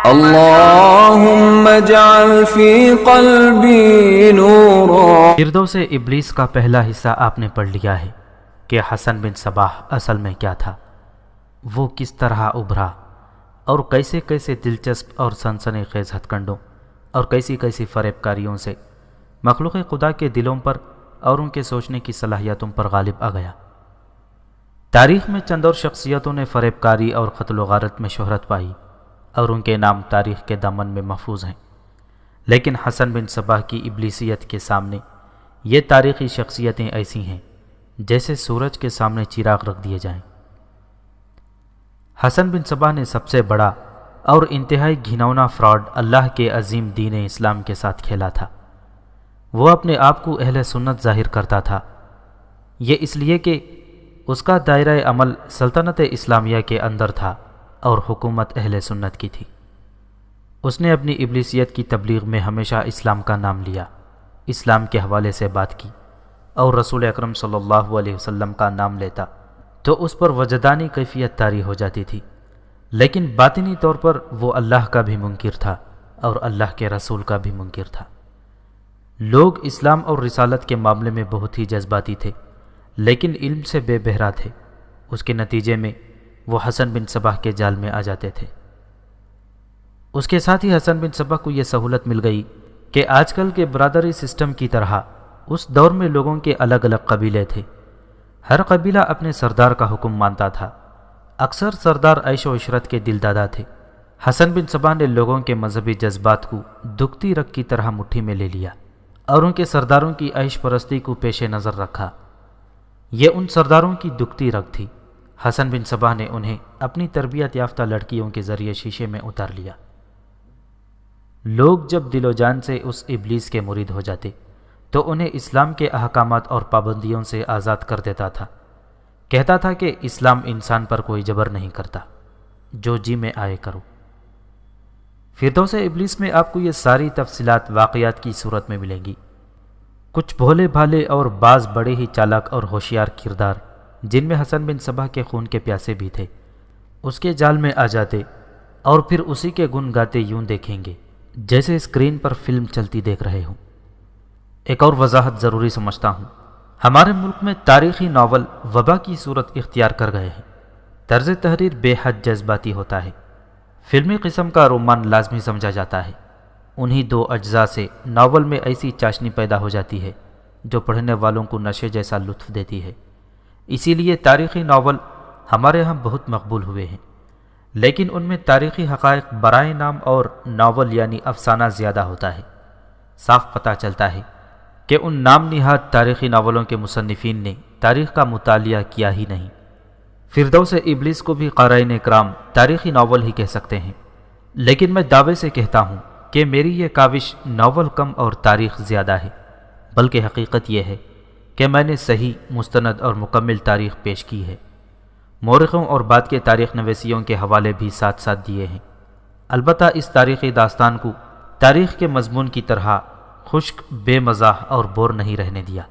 اللهم اجعل في قلبي نورا۔ فردوس ابلیس کا پہلا حصہ آپ نے پڑھ لیا ہے کہ حسن بن صباح اصل میں کیا تھا، وہ کس طرح ابھرا اور کیسے کیسے دلچسپ اور سنسنی خیز ہتھ کنڈوں اور کیسی کیسی فریب کاریوں سے مخلوق خدا کے دلوں پر اور ان کے سوچنے کی صلاحیتوں پر غالب آ گیا۔ تاریخ میں چند اور شخصیتوں نے فریب کاری اور قتل و غارت میں شہرت پائی اور ان کے نام تاریخ کے دامن میں محفوظ ہیں، لیکن حسن بن صباح کی ابلیسیت کے سامنے یہ تاریخی شخصیتیں ایسی ہیں جیسے سورج کے سامنے چراغ رکھ دیے جائیں۔ حسن بن صباح نے سب سے بڑا اور انتہائی گھناؤنا فراڈ اللہ کے عظیم دین اسلام کے ساتھ کھیلا تھا۔ وہ اپنے آپ کو اہل سنت ظاہر کرتا تھا، یہ اس لیے کہ اس کا دائرہ عمل سلطنت اسلامیہ کے اندر تھا اور حکومت اہل سنت کی تھی۔ اس نے اپنی ابلیسیت کی تبلیغ میں ہمیشہ اسلام کا نام لیا، اسلام کے حوالے سے بات کی، اور رسول اکرم صلی اللہ علیہ وسلم کا نام لیتا تو اس پر وجدانی کیفیت طاری ہو جاتی تھی، لیکن باطنی طور پر وہ اللہ کا بھی منکر تھا اور اللہ کے رسول کا بھی منکر تھا۔ لوگ اسلام اور رسالت کے معاملے میں بہت ہی جذباتی تھے، لیکن علم سے بے بہرا تھے۔ اس کے نتیجے میں وہ حسن بن صباح کے جال میں آ جاتے تھے۔ اس کے ساتھ ہی حسن بن صباح کو یہ سہولت مل گئی کہ آج کل کے برادری سسٹم کی طرح اس دور میں لوگوں کے الگ الگ قبیلے تھے، ہر قبیلہ اپنے سردار کا حکم مانتا تھا۔ اکثر سردار عیش و عشرت کے دل دادا تھے۔ حسن بن صباح نے لوگوں کے مذہبی جذبات کو دکھتی رگ کی طرح مٹھی میں لے لیا اور ان کے سرداروں کی عیش پرستی کو پیش نظر رکھا۔ یہ ان سرداروں کی دکھتی رگ تھی۔ حسن بن صباح نے انہیں اپنی تربیت یافتہ لڑکیوں کے ذریعے شیشے میں اتار لیا۔ لوگ جب دل و جان سے اس ابلیس کے مرید ہو جاتے تو انہیں اسلام کے احکامات اور پابندیوں سے آزاد کر دیتا تھا۔ کہتا تھا کہ اسلام انسان پر کوئی جبر نہیں کرتا، جو جی میں آئے کرو۔ فردوس ابلیس میں آپ کو یہ ساری تفصیلات واقعات کی صورت میں ملیں گی۔ کچھ بھولے بھالے اور بعض بڑے ہی چالاک اور ہوشیار کردار، جن میں حسن بن صباح کے خون کے پیاسے بھی تھے، اس کے جال میں آ جاتے اور پھر اسی کے گن گاتے یوں دیکھیں گے جیسے اسکرین پر فلم چلتی دیکھ رہے ہوں۔ ایک اور وضاحت ضروری سمجھتا ہوں، ہمارے ملک میں تاریخی ناول وبا کی صورت اختیار کر گئے ہیں۔ طرز تحریر بے حد جذباتی ہوتا ہے، فلمی قسم کا رومان لازمی سمجھا جاتا ہے۔ انہی دو اجزاء سے ناول میں ایسی چاشنی پیدا ہو جاتی ہے جو پڑھنے والوں کو نشے جیسا لطف دیتی ہے۔ اسی لیے تاریخی ناول ہمارے ہاں بہت مقبول ہوئے ہیں، لیکن ان میں تاریخی حقائق برائے نام اور ناول یعنی افسانہ زیادہ ہوتا ہے۔ صاف پتہ چلتا ہے کہ ان نام نہاد تاریخی ناولوں کے مصنفین نے تاریخ کا مطالعہ کیا ہی نہیں۔ فردوس ابلیس کو بھی قارئین اکرام تاریخی ناول ہی کہہ سکتے ہیں، لیکن میں دعوے سے کہتا ہوں کہ میری یہ کاوش ناول کم اور تاریخ زیادہ ہے، بلکہ حقیقت یہ ہے کہ میں نے صحیح، مستند اور مکمل تاریخ پیش کی ہے۔ مورخوں اور بعد کے تاریخ نویسیوں کے حوالے بھی ساتھ ساتھ دیے ہیں۔ البتہ اس تاریخی داستان کو تاریخ کے مضمون کی طرح خشک، بے مزاح اور بور نہیں رہنے دیا۔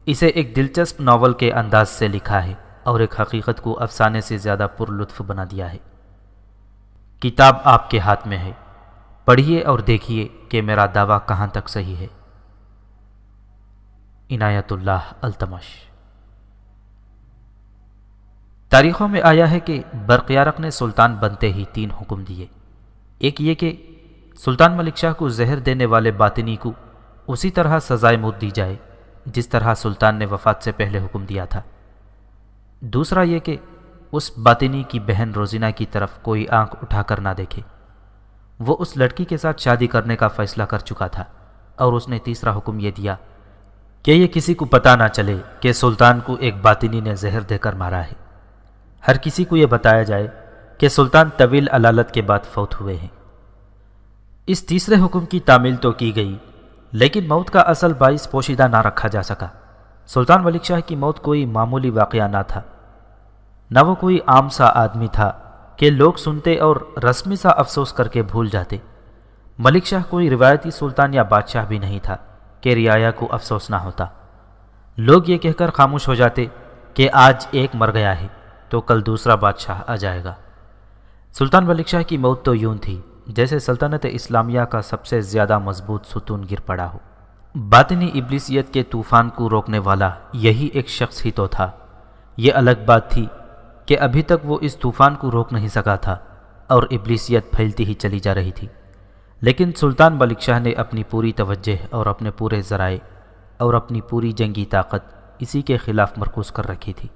اسے ایک دلچسپ ناول کے انداز سے لکھا ہے اور ایک حقیقت کو افسانے سے زیادہ پر لطف بنا دیا ہے۔ کتاب آپ کے ہاتھ میں ہے، پڑھیے اور دیکھیے کہ میرا دعویٰ کہاں تک صحیح ہے۔ عنایت اللہ التمش۔ تاریخوں میں آیا ہے کہ برقیارق نے سلطان بنتے ہی 3 حکم دیے۔ ایک یہ کہ سلطان ملک شاہ کو زہر دینے والے باطنی کو اسی طرح سزائے موت دی جائے جس طرح سلطان نے وفات سے پہلے حکم دیا تھا۔ دوسرا یہ کہ اس باطنی کی بہن روزینہ کی طرف کوئی آنکھ اٹھا کر نہ دیکھے۔ وہ اس لڑکی کے ساتھ شادی کرنے کا فیصلہ کر چکا تھا، اور اس نے تیسرا حکم یہ دیا کہ یہ کسی کو پتہ نہ چلے کہ سلطان کو ایک باطنی نے زہر دے کر مارا ہے۔ ہر کسی کو یہ بتایا جائے کہ سلطان طویل علالت کے بعد فوت ہوئے ہیں۔ اس تیسرے حکم کی تعمیل تو کی گئی، لیکن موت کا اصل باعث پوشیدہ نہ رکھا جا سکا۔ سلطان ملک شاہ کی موت کوئی معمولی واقعہ نہ تھا، نہ وہ کوئی عام سا آدمی تھا کہ لوگ سنتے اور رسمی سا افسوس کر کے بھول جاتے۔ ملک شاہ کوئی روایتی سلطان یا بادشاہ بھی نہیں تھا کہ رعایا کو افسوس نہ ہوتا۔ لوگ یہ کہہ کر خاموش ہو جاتے کہ آج ایک مر گیا ہے تو کل دوسرا بادشاہ آ جائے گا۔ سلطان ملک شاہ کی موت تو یوں تھی جیسے سلطنت اسلامیہ کا سب سے زیادہ مضبوط ستون گر پڑا ہو۔ باطنی ابلیسیت کے طوفان کو روکنے والا یہی ایک شخص ہی تو تھا۔ یہ الگ بات تھی کہ ابھی تک وہ اس طوفان کو روک نہیں سکا تھا اور ابلیسیت پھیلتی ہی چلی جا رہی تھی، لیکن سلطان ملک شاہ نے اپنی پوری توجہ اور اپنے پورے ذرائع اور اپنی پوری جنگی طاقت اسی کے خلاف مرکوز کر رکھی تھی۔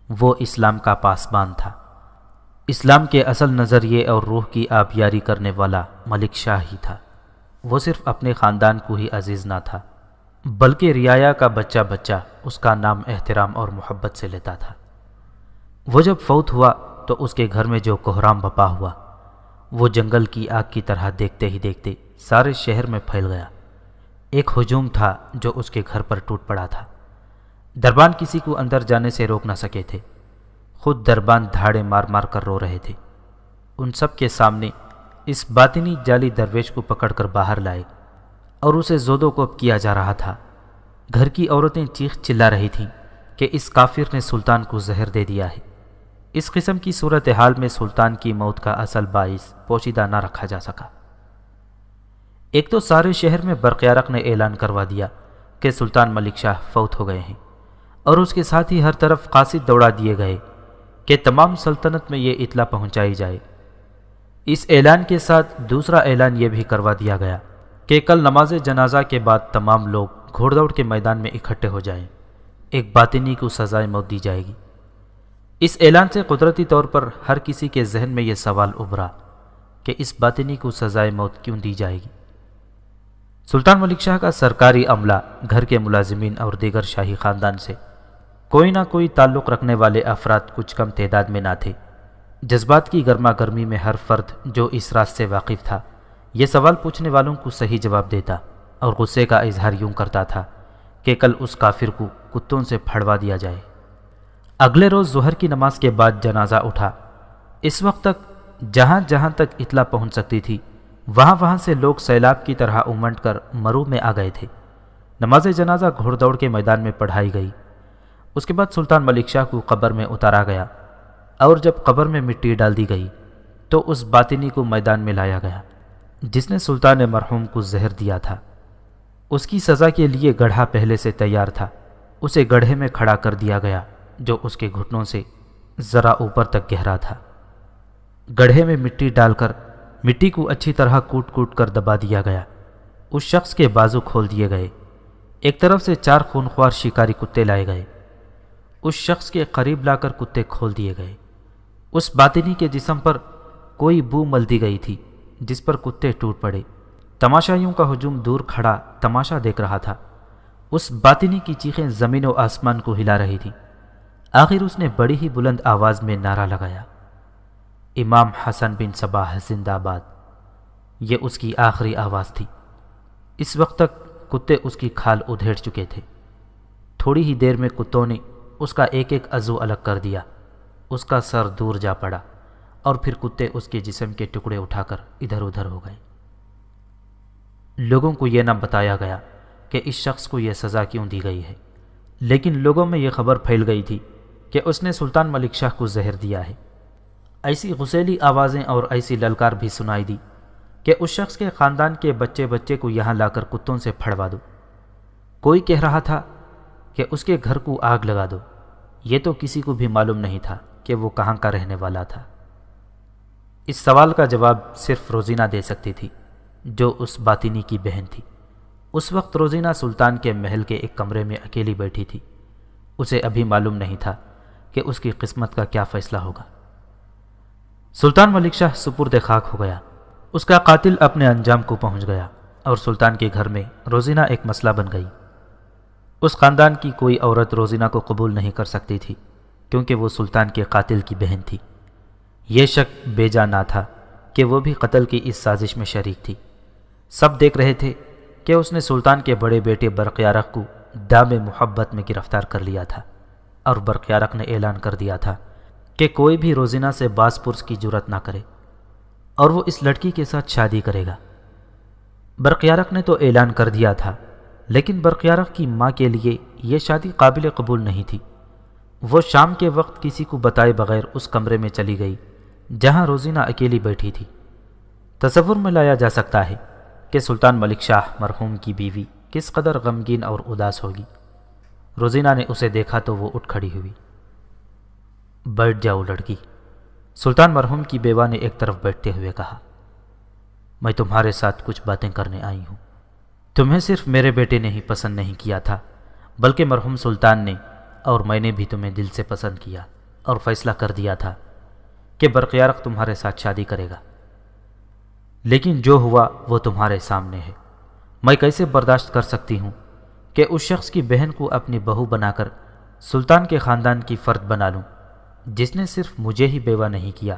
وہ اسلام کا پاسبان تھا، اسلام کے اصل نظریے اور روح کی آبیاری کرنے والا ملک شاہ ہی تھا۔ وہ صرف اپنے خاندان کو ہی عزیز نہ تھا بلکہ رعایا کا بچہ بچہ اس کا نام احترام اور محبت سے لیتا تھا۔ وہ جب فوت ہوا تو اس کے گھر میں جو کوہرام بپا ہوا وہ جنگل کی آگ کی طرح دیکھتے ہی دیکھتے سارے شہر میں پھیل گیا۔ ایک ہجوم تھا جو اس کے گھر پر ٹوٹ پڑا تھا۔ دربان کسی کو اندر جانے سے روک نہ سکے تھے، خود دربان دھاڑے مار مار کر رو رہے تھے۔ ان سب کے سامنے اس باطنی جعلی درویش کو پکڑ کر باہر لائے اور اسے زود و کوب کیا جا رہا تھا۔ گھر کی عورتیں چیخ چلا رہی تھیں کہ اس کافر نے سلطان کو زہر دے دیا ہے۔ اس قسم کی صورتحال میں سلطان کی موت کا اصل باعث پوشیدہ نہ رکھا جا سکا۔ ایک تو سارے شہر میں برقیارق نے اعلان کروا دیا کہ سلطان ملک شاہ فوت ہو گئے ہیں، اور اس کے ساتھ ہی ہر طرف قاصد دوڑا دیے گئے کہ تمام سلطنت میں یہ اطلاع پہنچائی جائے۔ اس اعلان کے ساتھ دوسرا اعلان یہ بھی کروا دیا گیا کہ کل نماز جنازہ کے بعد تمام لوگ گھوڑ دوڑ کے میدان میں اکٹھے ہو جائیں، ایک باطنی کو سزائے موت دی جائے گی۔ اس اعلان سے قدرتی طور پر ہر کسی کے ذہن میں یہ سوال ابھرا کہ اس باطنی کو سزائے موت کیوں دی جائے گی؟ سلطان ملک شاہ کا سرکاری عملہ، گھر کے ملازمین اور دیگر شاہی خاندان سے کوئی نہ کوئی تعلق رکھنے والے افراد کچھ کم تعداد میں نہ تھے۔ جذبات کی گرما گرمی میں ہر فرد جو اس راز سے واقف تھا یہ سوال پوچھنے والوں کو صحیح جواب دیتا اور غصے کا اظہار یوں کرتا تھا کہ کل اس کافر کو کتوں سے پھڑوا دیا جائے۔ اگلے روز ظہر کی نماز کے بعد جنازہ اٹھا۔ اس وقت تک جہاں جہاں تک اطلاع پہنچ سکتی تھی وہاں وہاں سے لوگ سیلاب کی طرح امنڈ کر مرو میں آ گئے تھے۔ نماز جنازہ گھوڑ دوڑ کے میدان میں پڑھائی گئی۔ اس کے بعد سلطان ملک شاہ کو قبر میں اتارا گیا، اور جب قبر میں مٹی ڈال دی گئی تو اس باطنی کو میدان میں لایا گیا جس نے سلطان مرحوم کو زہر دیا تھا۔ اس کی سزا کے لیے گڑھا پہلے سے تیار تھا۔ اسے گڑھے میں کھڑا کر دیا گیا جو اس کے گھٹنوں سے ذرا اوپر تک گہرا تھا۔ گڑھے میں مٹی ڈال کر مٹی کو اچھی طرح کوٹ کوٹ کر دبا دیا گیا۔ اس شخص کے بازو کھول دیے گئے۔ ایک طرف سے 4 خونخوار شکاری کتے لائے گئے۔ اس شخص کے قریب لا کر کتے کھول دیے گئے۔ اس باطنی کے جسم پر کوئی بو مل دی گئی تھی جس پر کتے ٹوٹ پڑے۔ تماشائیوں کا ہجوم دور کھڑا تماشا دیکھ رہا تھا۔ اس باطنی کی چیخیں زمین و آسمان کو ہلا رہی تھیں۔ آخر اس نے بڑی ہی بلند آواز میں نعرہ لگایا، امام حسن بن صباح زندہ باد۔ یہ اس کی آخری آواز تھی۔ اس وقت تک کتے اس کی کھال ادھیڑ چکے تھے۔ تھوڑی ہی دیر میں کتوں نے اس کا ایک ایک عضو الگ کر دیا۔ اس کا سر دور جا پڑا اور پھر کتے اس کے جسم کے ٹکڑے اٹھا کر ادھر ادھر ہو گئے۔ لوگوں کو یہ نہ بتایا گیا کہ اس شخص کو یہ سزا کیوں دی گئی ہے، لیکن لوگوں میں یہ خبر پھیل گئی تھی کہ اس نے سلطان ملک شاہ کو زہر دیا ہے۔ ایسی غسیلی آوازیں اور ایسی للکار بھی سنائی دی کہ اس شخص کے خاندان کے بچے بچے کو یہاں لا کر کتوں سے پھڑوا دو۔ کوئی کہہ رہا تھا کہ اس کے گھر کو آگ لگا دو۔ یہ تو کسی کو بھی معلوم نہیں تھا کہ وہ کہاں کا رہنے والا تھا۔ اس سوال کا جواب صرف روزینہ دے سکتی تھی جو اس باطنی کی بہن تھی۔ اس وقت روزینہ سلطان کے محل کے ایک کمرے میں اکیلی بیٹھی تھی۔ اسے ابھی معلوم نہیں تھا کہ اس کی قسمت کا کیا فیصلہ ہوگا۔ سلطان ملک شاہ سپرد خاک ہو گیا۔ اس کا قاتل اپنے انجام کو پہنچ گیا اور سلطان کے گھر میں روزینہ ایک مسئلہ بن گئی۔ اس خاندان کی کوئی عورت روزینہ کو قبول نہیں کر سکتی تھی کیونکہ وہ سلطان کے قاتل کی بہن تھی۔ یہ شک بے جا نہ تھا کہ وہ بھی قتل کی اس سازش میں شریک تھی۔ سب دیکھ رہے تھے کہ اس نے سلطان کے بڑے بیٹے برقیارق کو دام محبت میں گرفتار کر لیا تھا، اور برقیارق نے اعلان کر دیا تھا کہ کوئی بھی روزینہ سے باز پرس کی جرات نہ کرے اور وہ اس لڑکی کے ساتھ شادی کرے گا۔ برقیارق نے تو اعلان کر دیا تھا، لیکن برقیارق کی ماں کے لیے یہ شادی قابل قبول نہیں تھی۔ وہ شام کے وقت کسی کو بتائے بغیر اس کمرے میں چلی گئی جہاں روزینہ اکیلی بیٹھی تھی۔ تصور میں لایا جا سکتا ہے کہ سلطان ملک شاہ مرحوم کی بیوی کس قدر غمگین اور اداس ہوگی۔ روزینہ نے اسے دیکھا تو وہ اٹھ کھڑی ہوئی۔ بیٹھ جاؤ لڑکی، سلطان مرحوم کی بیوہ نے ایک طرف بیٹھتے ہوئے کہا۔ میں تمہارے ساتھ کچھ باتیں کرنے آئی ہوں۔ تمہیں صرف میرے بیٹے نے ہی پسند نہیں کیا تھا، بلکہ مرحوم سلطان نے اور میں نے بھی تمہیں دل سے پسند کیا اور فیصلہ کر دیا تھا کہ برقیارق تمہارے ساتھ شادی کرے گا، لیکن جو ہوا وہ تمہارے سامنے ہے۔ میں کیسے برداشت کر سکتی ہوں کہ اس شخص کی بہن کو اپنی بہو بنا کر سلطان کے خاندان کی فرد بنا لوں، جس نے صرف مجھے ہی بیوہ نہیں کیا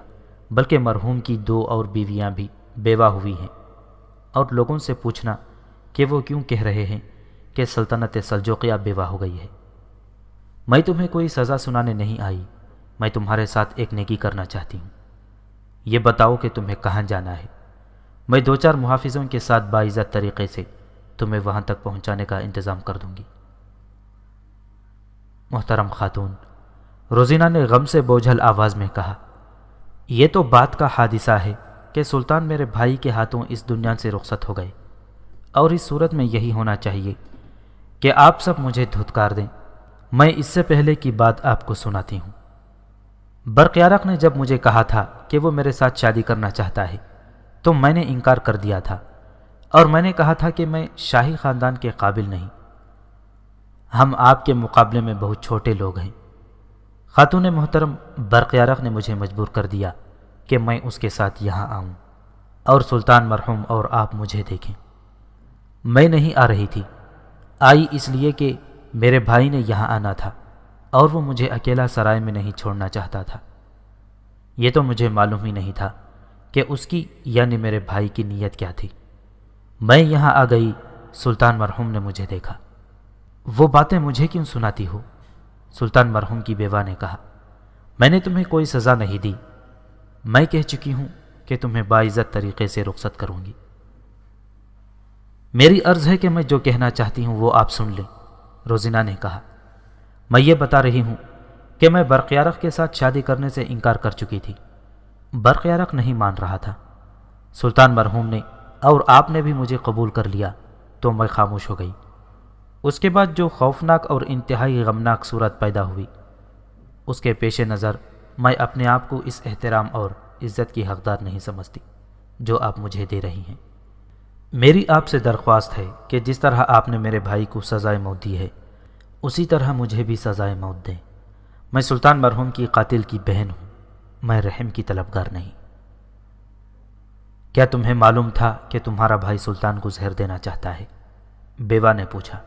بلکہ مرحوم کی 2 اور بیویاں بھی بیوہ ہوئی ہیں، اور لوگوں سے پوچھنا کہ وہ کیوں کہہ رہے ہیں کہ سلطنت سلجوقیہ بیوہ ہو گئی ہے۔ میں تمہیں کوئی سزا سنانے نہیں آئی، میں تمہارے ساتھ ایک نیکی کرنا چاہتی ہوں۔ یہ بتاؤ کہ تمہیں کہاں جانا ہے، میں 2-4 محافظوں کے ساتھ باعزت طریقے سے تمہیں وہاں تک پہنچانے کا انتظام کر دوں گی۔ محترم خاتون، روزینہ نے غم سے بوجھل آواز میں کہا، یہ تو بات کا حادثہ ہے کہ سلطان میرے بھائی کے ہاتھوں اس دنیا سے رخصت ہو گئے، اور اس صورت میں یہی ہونا چاہیے کہ آپ سب مجھے دھتکار دیں۔ میں اس سے پہلے کی بات آپ کو سناتی ہوں۔ برقیارق نے جب مجھے کہا تھا کہ وہ میرے ساتھ شادی کرنا چاہتا ہے تو میں نے انکار کر دیا تھا، اور میں نے کہا تھا کہ میں شاہی خاندان کے قابل نہیں، ہم آپ کے مقابلے میں بہت چھوٹے لوگ ہیں۔ خاتون محترم، برقیارق نے مجھے مجبور کر دیا کہ میں اس کے ساتھ یہاں آؤں اور سلطان مرحوم اور آپ مجھے دیکھیں۔ میں نہیں آ رہی تھی، آئی اس لیے کہ میرے بھائی نے یہاں آنا تھا اور وہ مجھے اکیلا سرائے میں نہیں چھوڑنا چاہتا تھا۔ یہ تو مجھے معلوم ہی نہیں تھا کہ اس کی یعنی میرے بھائی کی نیت کیا تھی۔ میں یہاں آ گئی، سلطان مرحوم نے مجھے دیکھا۔ وہ باتیں مجھے کیوں سناتی ہو؟ سلطان مرحوم کی بیوہ نے کہا، میں نے تمہیں کوئی سزا نہیں دی، میں کہہ چکی ہوں کہ تمہیں باعزت طریقے سے رخصت کروں گی۔ میری عرض ہے کہ میں جو کہنا چاہتی ہوں وہ آپ سن لیں، روزینہ نے کہا۔ میں یہ بتا رہی ہوں کہ میں برقیارق کے ساتھ شادی کرنے سے انکار کر چکی تھی۔ برقیارق نہیں مان رہا تھا۔ سلطان مرحوم نے اور آپ نے بھی مجھے قبول کر لیا تو میں خاموش ہو گئی۔ اس کے بعد جو خوفناک اور انتہائی غمناک صورت پیدا ہوئی، اس کے پیش نظر میں اپنے آپ کو اس احترام اور عزت کی حقدار نہیں سمجھتی جو آپ مجھے دے رہی ہیں۔ میری آپ سے درخواست ہے کہ جس طرح آپ نے میرے بھائی کو سزائے موت دی ہے، اسی طرح مجھے بھی سزائے موت دیں۔ میں سلطان مرحوم کی قاتل کی بہن ہوں، میں رحم کی طلبگار نہیں۔ کیا تمہیں معلوم تھا کہ تمہارا بھائی سلطان کو زہر دینا چاہتا ہے؟ بیوہ نے پوچھا۔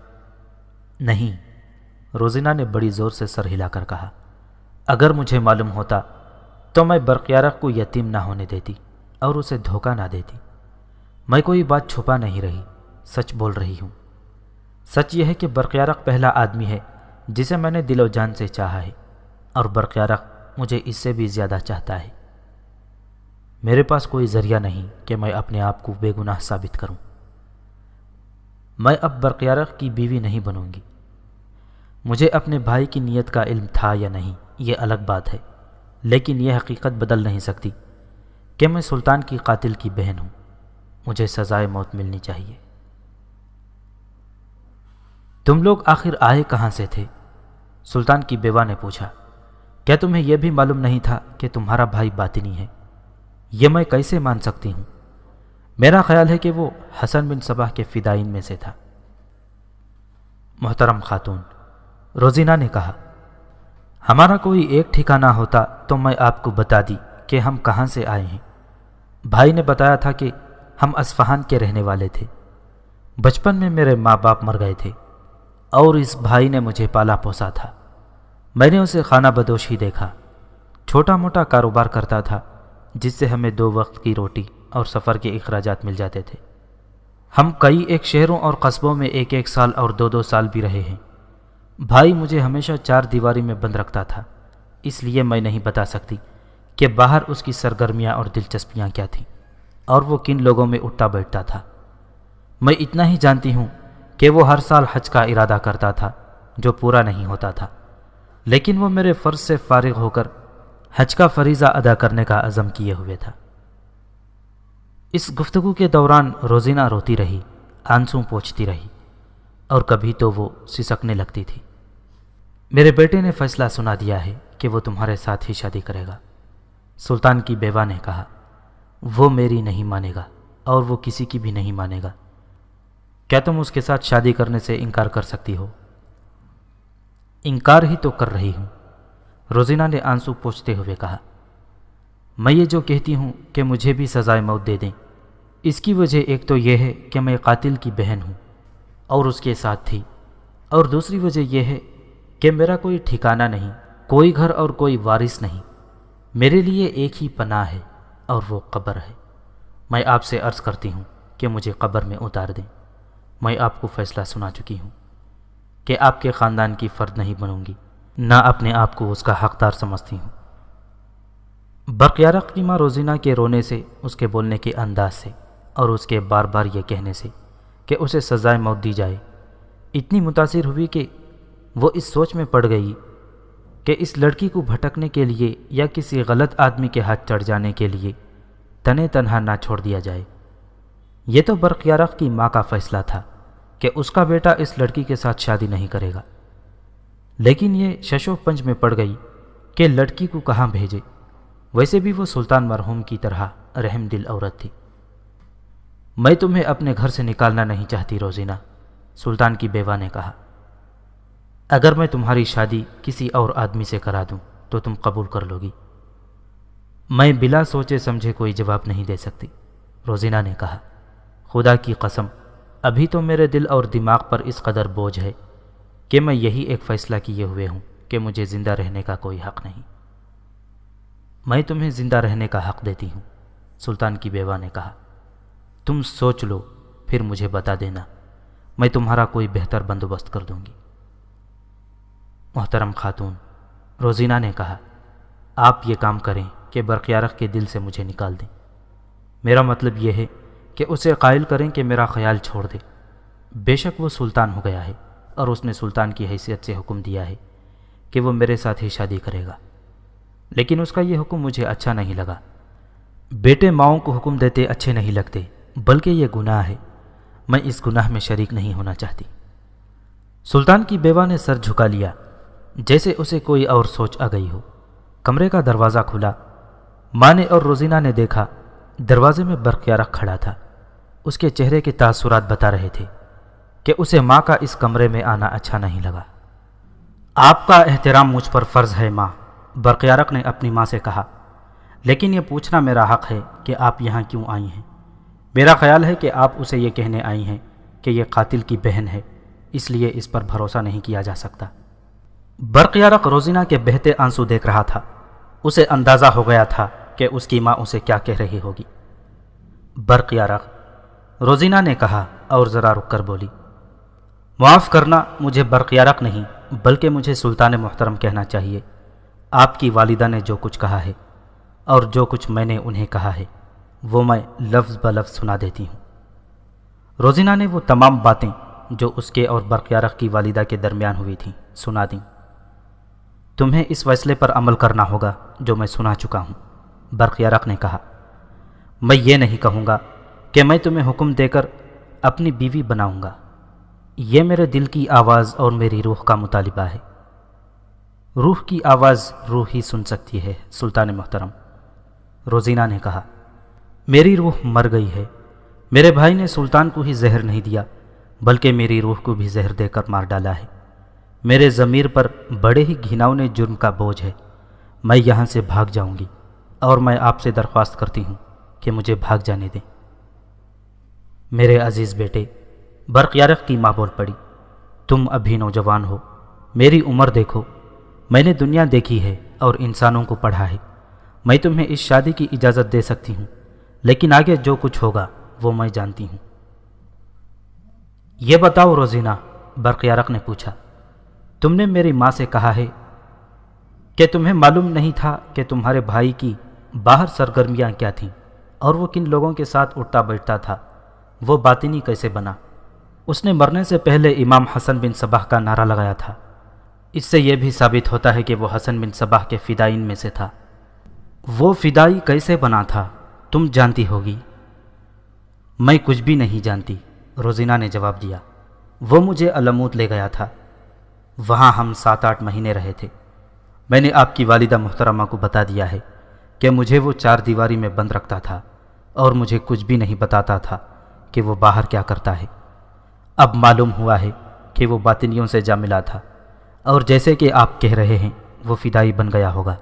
نہیں، روزینہ نے بڑی زور سے سر ہلا کر کہا۔ اگر مجھے معلوم ہوتا تو میں برقیارق کو یتیم نہ ہونے دیتی اور اسے دھوکہ نہ دیتی۔ میں کوئی بات چھپا نہیں رہی، سچ بول رہی ہوں۔ سچ یہ ہے کہ برقیارق پہلا آدمی ہے جسے میں نے دل و جان سے چاہا ہے، اور برقیارق مجھے اس سے بھی زیادہ چاہتا ہے۔ میرے پاس کوئی ذریعہ نہیں کہ میں اپنے آپ کو بے گناہ ثابت کروں۔ میں اب برقیارق کی بیوی نہیں بنوں گی۔ مجھے اپنے بھائی کی نیت کا علم تھا یا نہیں یہ الگ بات ہے، لیکن یہ حقیقت بدل نہیں سکتی کہ میں سلطان کی قاتل کی بہن ہوں۔ مجھے سزائے موت ملنی چاہیے۔ تم لوگ آخر آئے کہاں سے تھے؟ سلطان کی بیوہ نے پوچھا۔ کیا تمہیں یہ بھی معلوم نہیں تھا کہ تمہارا بھائی باطنی ہے؟ یہ میں کیسے مان سکتی ہوں؟ میرا خیال ہے کہ وہ حسن بن صباح کے فدائین میں سے تھا۔ محترم خاتون، روزینہ نے کہا، ہمارا کوئی ایک ٹھکانہ ہوتا تو میں آپ کو بتا دی کہ ہم کہاں سے آئے ہیں۔ بھائی نے بتایا تھا کہ ہم اصفہان کے رہنے والے تھے۔ بچپن میں میرے ماں باپ مر گئے تھے اور اس بھائی نے مجھے پالا پوسا تھا۔ میں نے اسے خانہ بدوش ہی دیکھا۔ چھوٹا موٹا کاروبار کرتا تھا جس سے ہمیں 2 وقت کی روٹی اور سفر کے اخراجات مل جاتے تھے۔ ہم کئی ایک شہروں اور قصبوں میں 1 سال اور 2 سال بھی رہے ہیں۔ بھائی مجھے ہمیشہ 4 دیواری میں بند رکھتا تھا، اس لیے میں نہیں بتا سکتی کہ باہر اس کی سرگرمیاں اور دلچسپیاں کیا تھیں اور وہ کن لوگوں میں اٹھتا بیٹھتا تھا۔ میں اتنا ہی جانتی ہوں کہ وہ ہر سال حج کا ارادہ کرتا تھا جو پورا نہیں ہوتا تھا، لیکن وہ میرے فرض سے فارغ ہو کر حج کا فریضہ ادا کرنے کا عزم کیے ہوئے تھا۔ اس گفتگو کے دوران روزینہ روتی رہی، آنسو پوچھتی رہی اور کبھی تو وہ سسکنے لگتی تھی۔ میرے بیٹے نے فیصلہ سنا دیا ہے کہ وہ تمہارے ساتھ ہی شادی کرے گا، سلطان کی بیوہ نے کہا۔ وہ میری نہیں مانے گا اور وہ کسی کی بھی نہیں مانے گا۔ کیا تم اس کے ساتھ شادی کرنے سے انکار کر سکتی ہو؟ انکار ہی تو کر رہی ہوں، روزینہ نے آنسو پوچھتے ہوئے کہا۔ میں یہ جو کہتی ہوں کہ مجھے بھی سزائے موت دے دیں، اس کی وجہ ایک تو یہ ہے کہ میں قاتل کی بہن ہوں اور اس کے ساتھ تھی، اور دوسری وجہ یہ ہے کہ میرا کوئی ٹھکانہ نہیں، کوئی گھر اور کوئی وارث نہیں۔ میرے لیے ایک ہی پناہ ہے اور وہ قبر ہے۔ میں آپ سے عرض کرتی ہوں کہ مجھے قبر میں اتار دیں۔ میں آپ کو فیصلہ سنا چکی ہوں کہ آپ کے خاندان کی فرد نہیں بنوں گی، نہ اپنے آپ کو اس کا حقدار سمجھتی ہوں۔ برقیارق کی ماں روزینہ کے رونے سے، اس کے بولنے کے انداز سے اور اس کے بار بار یہ کہنے سے کہ اسے سزائے موت دی جائے، اتنی متاثر ہوئی کہ وہ اس سوچ میں پڑ گئی کہ اس لڑکی کو بھٹکنے کے لیے یا کسی غلط آدمی کے ہاتھ چڑھ جانے کے لیے تنے تنہا نہ چھوڑ دیا جائے۔ یہ تو برقیارق کی ماں کا فیصلہ تھا کہ اس کا بیٹا اس لڑکی کے ساتھ شادی نہیں کرے گا، لیکن یہ شش و پنج میں پڑ گئی کہ لڑکی کو کہاں بھیجے۔ ویسے بھی وہ سلطان مرحوم کی طرح رحم دل عورت تھی۔ میں تمہیں اپنے گھر سے نکالنا نہیں چاہتی روزینہ، سلطان کی بیوہ نے کہا۔ اگر میں تمہاری شادی کسی اور آدمی سے کرا دوں تو تم قبول کر لو گی؟ میں بلا سوچے سمجھے کوئی جواب نہیں دے سکتی، روزینہ نے کہا۔ خدا کی قسم، ابھی تو میرے دل اور دماغ پر اس قدر بوجھ ہے کہ میں یہی ایک فیصلہ کیے ہوئے ہوں کہ مجھے زندہ رہنے کا کوئی حق نہیں۔ میں تمہیں زندہ رہنے کا حق دیتی ہوں، سلطان کی بیوہ نے کہا۔ تم سوچ لو، پھر مجھے بتا دینا، میں تمہارا کوئی بہتر بندوبست کر دوں گی۔ محترم خاتون، روزینہ نے کہا، آپ یہ کام کریں کہ برقیارق کے دل سے مجھے نکال دیں۔ میرا مطلب یہ ہے کہ اسے قائل کریں کہ میرا خیال چھوڑ دے۔ بے شک وہ سلطان ہو گیا ہے اور اس نے سلطان کی حیثیت سے حکم دیا ہے کہ وہ میرے ساتھ ہی شادی کرے گا، لیکن اس کا یہ حکم مجھے اچھا نہیں لگا۔ بیٹے ماؤں کو حکم دیتے اچھے نہیں لگتے، بلکہ یہ گناہ ہے۔ میں اس گناہ میں شریک نہیں ہونا چاہتی۔ سلطان کی بیوہ نے سر جھکا لیا، جیسے اسے کوئی اور سوچ آ گئی ہو۔ کمرے کا دروازہ کھلا۔ ماں نے اور روزینہ نے دیکھا دروازے میں برقیارق کھڑا تھا۔ اس کے چہرے کے تاثرات بتا رہے تھے کہ اسے ماں کا اس کمرے میں آنا اچھا نہیں لگا۔ آپ کا احترام مجھ پر فرض ہے ماں، برقیارق نے اپنی ماں سے کہا، لیکن یہ پوچھنا میرا حق ہے کہ آپ یہاں کیوں آئی ہیں؟ میرا خیال ہے کہ آپ اسے یہ کہنے آئی ہیں کہ یہ قاتل کی بہن ہے، اس لیے اس پر بھروسہ نہیں کیا جا سکتا۔ برقیارق روزینہ کے بہتے آنسو دیکھ رہا تھا۔ اسے اندازہ ہو گیا تھا کہ اس کی ماں اسے کیا کہہ رہی ہوگی۔ برقیارق، روزینہ نے کہا اور ذرا رک کر بولی، معاف کرنا، مجھے برقیارق نہیں بلکہ مجھے سلطان محترم کہنا چاہیے۔ آپ کی والدہ نے جو کچھ کہا ہے اور جو کچھ میں نے انہیں کہا ہے وہ میں لفظ بلفظ سنا دیتی ہوں۔ روزینہ نے وہ تمام باتیں جو اس کے اور برقیارق کی والدہ کے درمیان ہوئی تھیں سنا دیں۔ تمہیں اس فیصلے پر عمل کرنا ہوگا جو میں سنا چکا ہوں، برقیارق نے کہا۔ میں یہ نہیں کہوں گا کہ میں تمہیں حکم دے کر اپنی بیوی بناؤں گا۔ یہ میرے دل کی آواز اور میری روح کا مطالبہ ہے۔ روح کی آواز روح ہی سن سکتی ہے سلطان محترم، روزینہ نے کہا۔ میری روح مر گئی ہے۔ میرے بھائی نے سلطان کو ہی زہر نہیں دیا بلکہ میری روح کو بھی زہر دے کر مار ڈالا ہے۔ میرے ضمیر پر بڑے ہی گھناؤنے جرم کا بوجھ ہے۔ میں یہاں سے بھاگ جاؤں گی اور میں آپ سے درخواست کرتی ہوں کہ مجھے بھاگ جانے دیں۔ میرے عزیز بیٹے، برقیارق کی ماں بول پڑی، تم ابھی نوجوان ہو، میری عمر دیکھو، میں نے دنیا دیکھی ہے اور انسانوں کو پڑھا ہے۔ میں تمہیں اس شادی کی اجازت دے سکتی ہوں، لیکن آگے جو کچھ ہوگا وہ میں جانتی ہوں۔ یہ بتاؤ روزینہ، برقیارق نے پوچھا، تم نے میری ماں سے کہا ہے کہ تمہیں معلوم نہیں تھا کہ تمہارے بھائی کی باہر سرگرمیاں کیا تھیں اور وہ کن لوگوں کے ساتھ اٹھتا بیٹھتا تھا، وہ باطنی کیسے بنا؟ اس نے مرنے سے پہلے امام حسن بن صباح کا نعرہ لگایا تھا۔ اس سے یہ بھی ثابت ہوتا ہے کہ وہ حسن بن صباح کے فدائین میں سے تھا۔ وہ فدائی کیسے بنا تھا تم جانتی ہوگی۔ میں کچھ بھی نہیں جانتی، روزینہ نے جواب دیا۔ وہ مجھے علموت لے گیا تھا، وہاں ہم 7-8 مہینے رہے تھے۔ میں نے آپ کی والدہ محترمہ کو بتا دیا ہے کہ مجھے وہ 4 دیواری میں بند رکھتا تھا اور مجھے کچھ بھی نہیں بتاتا تھا کہ وہ باہر کیا کرتا ہے۔ اب معلوم ہوا ہے کہ وہ باطنیوں سے جا ملا تھا، اور جیسے کہ آپ کہہ رہے ہیں وہ فدائی بن گیا ہوگا۔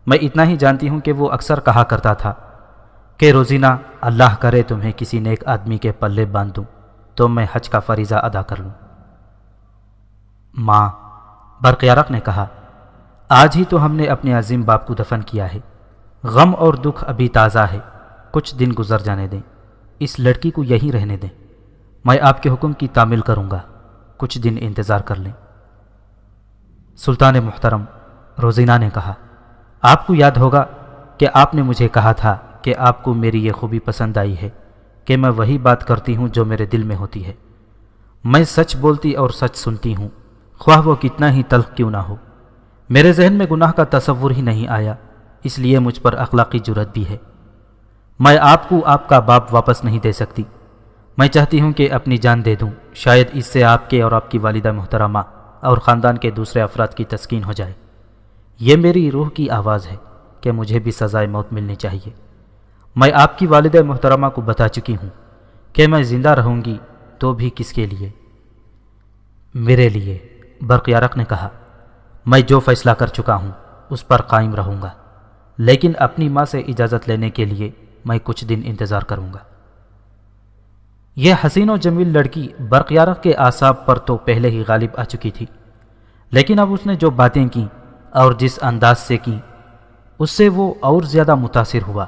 میں اتنا ہی جانتی ہوں کہ وہ اکثر کہا کرتا تھا کہ روزینہ، اللہ کرے تمہیں کسی نیک آدمی کے پلے باندھ دوں تو میں حج کا فریضہ ادا کر لوں۔ ماں برق یارق نے کہا، آج ہی تو ہم نے اپنے عظیم باپ کو دفن کیا ہے، غم اور دکھ ابھی تازہ ہے، کچھ دن گزر جانے دیں، اس لڑکی کو یہیں رہنے دیں، میں آپ کے حکم کی تعمیل کروں گا، کچھ دن انتظار کر لیں۔ سلطان محترم، روزینہ نے کہا، آپ کو یاد ہوگا کہ آپ نے مجھے کہا تھا کہ آپ کو میری یہ خوبی پسند آئی ہے کہ میں وہی بات کرتی ہوں جو میرے دل میں ہوتی ہے۔ میں سچ بولتی اور سچ سنتی ہوں، خواہ وہ کتنا ہی تلخ کیوں نہ ہو۔ میرے ذہن میں گناہ کا تصور ہی نہیں آیا، اس لیے مجھ پر اخلاقی جرأت بھی ہے۔ میں آپ کو آپ کا باپ واپس نہیں دے سکتی، میں چاہتی ہوں کہ اپنی جان دے دوں، شاید اس سے آپ کے اور آپ کی والدہ محترمہ اور خاندان کے دوسرے افراد کی تسکین ہو جائے۔ یہ میری روح کی آواز ہے کہ مجھے بھی سزائے موت ملنی چاہیے۔ میں آپ کی والدہ محترمہ کو بتا چکی ہوں کہ میں زندہ رہوں گی تو بھی کس کے لیے؟ میرے لیے، برق یارق نے کہا۔ میں جو فیصلہ کر چکا ہوں اس پر قائم رہوں گا، لیکن اپنی ماں سے اجازت لینے کے لیے میں کچھ دن انتظار کروں گا۔ یہ حسین و جمیل لڑکی برق یارق کے اعصاب پر تو پہلے ہی غالب آ چکی تھی، لیکن اب اس نے جو باتیں کیں اور جس انداز سے کیں اس سے وہ اور زیادہ متاثر ہوا۔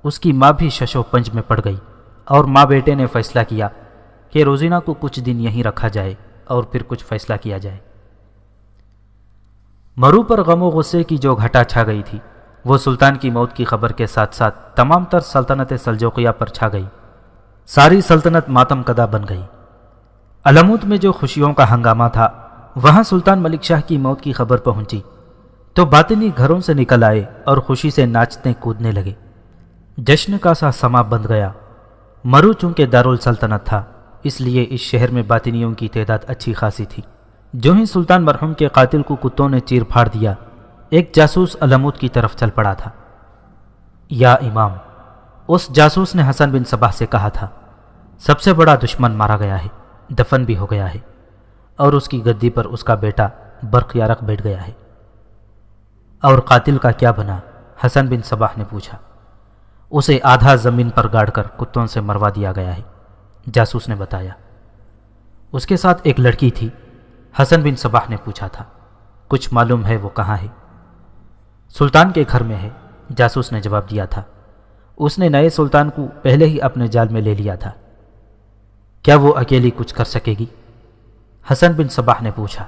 اس کی ماں بھی شش و پنج میں پڑ گئی، اور ماں بیٹے نے فیصلہ کیا کہ روزینہ کو کچھ دن یہیں رکھا جائے اور پھر کچھ فیصلہ کیا جائے۔ مرو پر غم و غصے کی جو گھٹا چھا گئی تھی وہ سلطان کی موت کی خبر کے ساتھ ساتھ تمام تر سلطنت سلجوقیہ پر چھا گئی۔ ساری سلطنت ماتم کدا بن گئی۔ علموت میں جو خوشیوں کا ہنگامہ تھا، وہاں سلطان ملک شاہ کی موت کی خبر پہنچی تو باطنی گھروں سے نکل آئے اور خوشی سے ناچنے کودنے لگے۔ جشن کا سا سما بند گیا۔ مرو چونکہ دارالسلطنت تھا، اس لیے اس شہر میں باطنیوں کی تعداد اچھی خاصی تھی۔ جو ہی سلطان مرحوم کے قاتل کو کتوں نے چیر پھاڑ دیا، ایک جاسوس علموت کی طرف چل پڑا تھا۔ یا امام، اس جاسوس نے حسن بن صباح سے کہا تھا، سب سے بڑا دشمن مارا گیا ہے، دفن بھی ہو گیا ہے، اور اس کی گدی پر اس کا بیٹا برق یارق بیٹھ گیا ہے۔ اور قاتل کا کیا بنا؟ حسن بن صباح نے پوچھا۔ اسے آدھا زمین پر گاڑ کر کتوں سے مروا دیا گیا ہے، جاسوس نے بتایا۔ اس کے ساتھ ایک لڑکی تھی، حسن بن صباح نے پوچھا تھا۔ کچھ معلوم ہے وہ کہاں ہے؟ سلطان کے گھر میں ہے، جاسوس نے جواب دیا تھا۔ اس نے نئے سلطان کو پہلے ہی اپنے جال میں لے لیا تھا۔ کیا وہ اکیلی کچھ کر سکے گی؟ حسن بن صباح نے پوچھا۔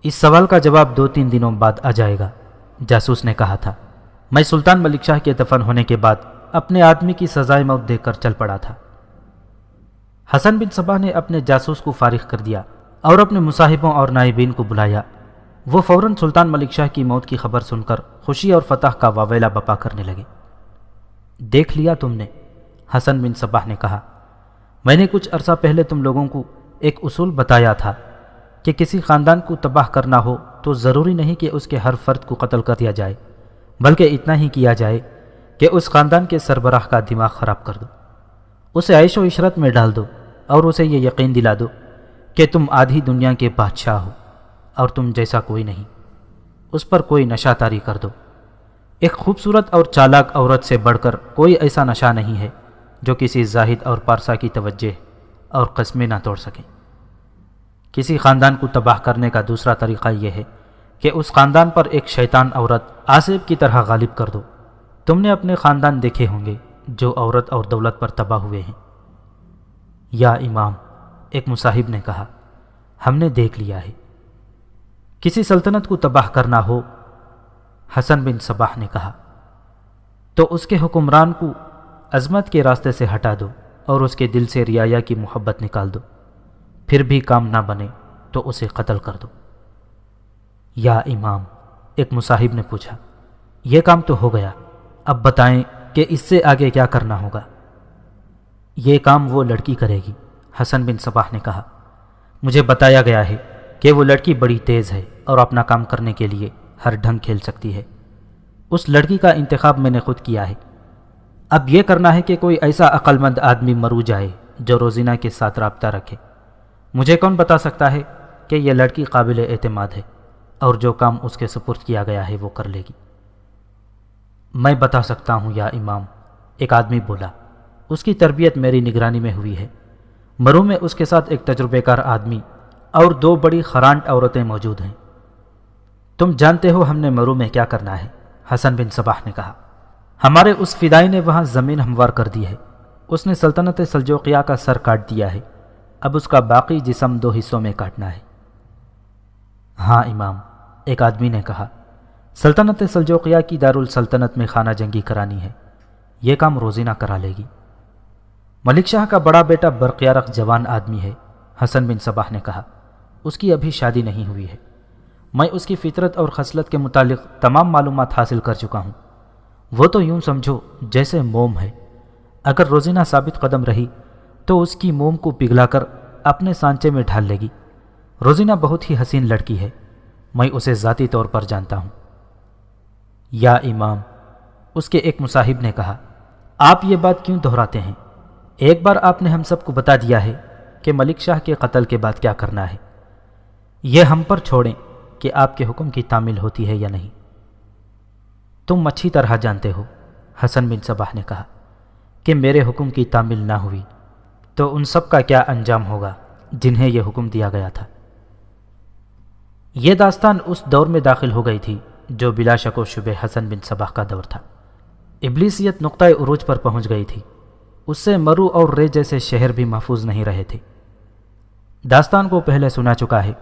اس سوال کا جواب 2-3 دنوں بعد آ جائے گا، جاسوس نے کہا تھا۔ میں سلطان ملک شاہ کے دفن ہونے کے بعد اپنے آدمی کی سزائے موت دے کر چل پڑا تھا۔ حسن بن صباح نے اپنے جاسوس کو فارغ کر دیا اور اپنے مصاحبوں اور نائبین کو بلایا۔ وہ فوراً سلطان ملک شاہ کی موت کی خبر سن کر خوشی اور فتح کا واویلا بپا کرنے لگے۔ دیکھ لیا تم نے، حسن بن صباح نے کہا، میں نے کچھ عرصہ پہلے تم لوگوں کو ایک اصول بتایا تھا کہ کسی خاندان کو تباہ کرنا ہو تو ضروری نہیں کہ اس کے ہر فرد کو قتل کر دیا جائے، بلکہ اتنا ہی کیا جائے کہ اس خاندان کے سربراہ کا دماغ خراب کر دو، اسے عیش و عشرت میں ڈال دو اور اسے یہ یقین دلا دو کہ تم آدھی دنیا کے بادشاہ ہو اور تم جیسا کوئی نہیں، اس پر کوئی نشہ طاری کر دو۔ ایک خوبصورت اور چالاک عورت سے بڑھ کر کوئی ایسا نشہ نہیں ہے جو کسی زاہد اور پارسا کی توجہ اور قسمیں نہ توڑ سکے۔ کسی خاندان کو تباہ کرنے کا دوسرا طریقہ یہ ہے کہ اس خاندان پر ایک شیطان عورت آصف کی طرح غالب کر دو۔ تم نے اپنے خاندان دیکھے ہوں گے جو عورت اور دولت پر تباہ ہوئے ہیں۔ یا امام، ایک مصاحب نے کہا، ہم نے دیکھ لیا ہے۔ کسی سلطنت کو تباہ کرنا ہو، حسن بن صباح نے کہا، تو اس کے حکمران کو عظمت کے راستے سے ہٹا دو اور اس کے دل سے رعایا کی محبت نکال دو، پھر بھی کام نہ بنے تو اسے قتل کر دو۔ یا امام، ایک مصاحب نے پوچھا، یہ کام تو ہو گیا، اب بتائیں کہ اس سے آگے کیا کرنا ہوگا؟ یہ کام وہ لڑکی کرے گی، حسن بن صباح نے کہا۔ مجھے بتایا گیا ہے کہ وہ لڑکی بڑی تیز ہے اور اپنا کام کرنے کے لیے ہر ڈھنگ کھیل سکتی ہے۔ اس لڑکی کا انتخاب میں نے خود کیا ہے۔ اب یہ کرنا ہے کہ کوئی ایسا عقل مند آدمی مرو جائے جو روزینہ کے ساتھ رابطہ رکھے۔ مجھے کون بتا سکتا ہے کہ یہ لڑکی قابل اعتماد ہے اور جو کام اس کے سپرد کیا گیا ہے وہ کر لے گی؟ میں بتا سکتا ہوں یا امام، ایک آدمی بولا۔ اس کی تربیت میری نگرانی میں ہوئی ہے۔ مرو میں اس کے ساتھ ایک تجربے کار آدمی اور 2 بڑی خرانٹ عورتیں موجود ہیں۔ تم جانتے ہو ہم نے مرو میں کیا کرنا ہے، حسن بن صباح نے کہا۔ ہمارے اس فدائی نے وہاں زمین ہموار کر دی ہے۔ اس نے سلطنت سلجوقیہ کا سر کاٹ دیا ہے، اب اس کا باقی جسم 2 حصوں میں کاٹنا ہے۔ ہاں امام، ایک آدمی نے کہا، سلطنت سلجوقیہ کی دارالسلطنت میں خانہ جنگی کرانی ہے، یہ کام روزینہ کرا لے گی۔ ملک شاہ کا بڑا بیٹا برقیارق جوان آدمی ہے، حسن بن صباح نے کہا، اس کی ابھی شادی نہیں ہوئی ہے۔ میں اس کی فطرت اور خصلت کے متعلق تمام معلومات حاصل کر چکا ہوں۔ وہ تو یوں سمجھو جیسے موم ہے، اگر روزینہ ثابت قدم رہی تو اس کی موم کو پگھلا کر اپنے سانچے میں ڈھال لے گی۔ روزینہ بہت ہی حسین لڑکی ہے، میں اسے ذاتی طور پر جانتا ہوں۔ یا امام، اس کے ایک مصاحب نے کہا، آپ یہ بات کیوں دہراتے ہیں؟ ایک بار آپ نے ہم سب کو بتا دیا ہے کہ ملک شاہ کے قتل کے بعد کیا کرنا ہے، یہ ہم پر چھوڑیں کہ آپ کے حکم کی تعمیل ہوتی ہے یا نہیں۔ تم اچھی طرح جانتے ہو، حسن بن صباح نے کہا، کہ میرے حکم کی تعمیل نہ ہوئی تو ان سب کا کیا انجام ہوگا جنہیں یہ حکم دیا گیا تھا۔ یہ داستان اس دور میں داخل ہو گئی تھی جو بلا شک و شبہ حسن بن صباح کا دور تھا۔ ابلیسیت نقطۂ عروج پر پہنچ گئی تھی، اس سے مرو اور رے جیسے شہر بھی محفوظ نہیں رہے تھے۔ داستان کو پہلے سنا چکا ہے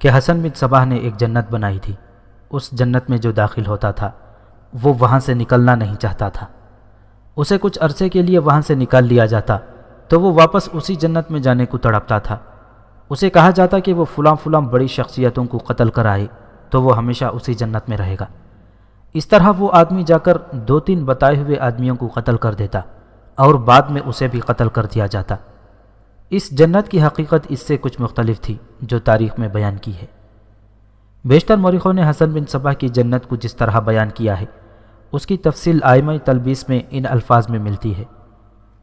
کہ حسن بن صباح نے ایک جنت بنائی تھی، اس جنت میں جو داخل ہوتا تھا وہ وہاں سے نکلنا نہیں چاہتا تھا۔ اسے کچھ عرصے کے لیے وہاں سے نکال لیا جاتا تو وہ واپس اسی جنت میں جانے کو تڑپتا تھا۔ اسے کہا جاتا کہ وہ فلاں فلاں بڑی شخصیتوں کو قتل کرائے تو وہ ہمیشہ اسی جنت میں رہے گا۔ اس طرح وہ آدمی جا کر 2-3 بتائے ہوئے آدمیوں کو قتل کر دیتا اور بعد میں اسے بھی قتل کر دیا جاتا۔ اس جنت کی حقیقت اس سے کچھ مختلف تھی جو تاریخ میں بیان کی ہے۔ بیشتر مورخوں نے حسن بن صباح کی جنت کو جس طرح بیان کیا ہے اس کی تفصیل آئمہ تلبیس میں ان الفاظ میں ملتی ہے۔